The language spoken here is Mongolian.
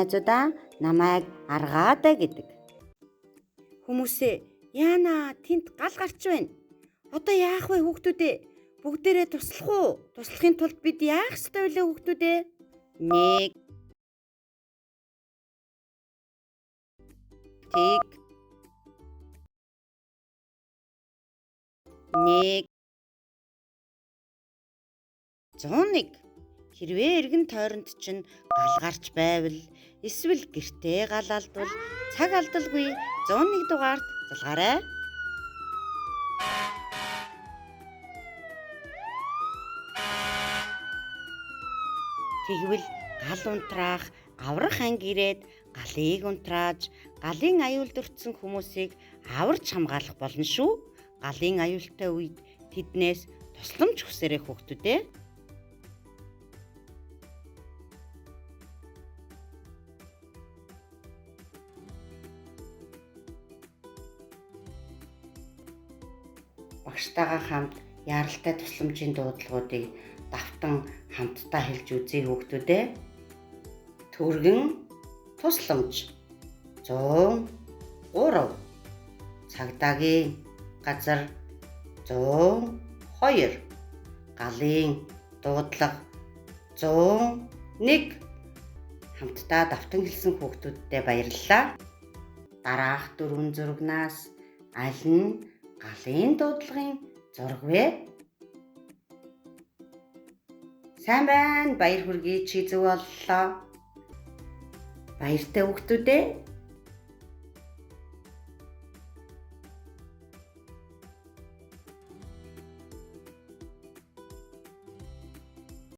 найзуудаа намайг аргаадай гэдэг. Хүмүүсээ яана тэнд гал гарч байна. Одоо яах вэ хүүхдүүдээ? Бүгдээрээ туслах уу? Туслахын тулд бид яах ёстой вэ хүүхдүүдээ? 1 Тэг 1 101 Хэрвээ эргэн тойронд чинь гал гарч байвал эсвэл гэртээ гал алдвал цаг алдалгүй 101 дугаард залгаарай. Тэгвэл гал унтраах аврах анги ирээд галыг унтрааж галын аюулд өртсөн хүмүүсийг аварч хамгаалах болно шүү. Галын аюултай үед тэднээс тусламж хүсээрэй хүүхдүүдээ. Багштайгаа хамт яаралтай тусламжийн дуудлагуудыг давтан хамтдаа хэлж үзье хүүхдүүдээ. Түргэн тусламж 103 цагдаагийн газар 102 галын дуудлага 101 хамтдаа давтан хэлсэн хүүхдүүдтэй баярлалаа. Дараах 4 зурагнаас аль нь галын дуудлагын зураг вэ? Сайн байна. Баяр хүргэе. Чи зөв боллоо. Баяртай хүүхдүүдээ.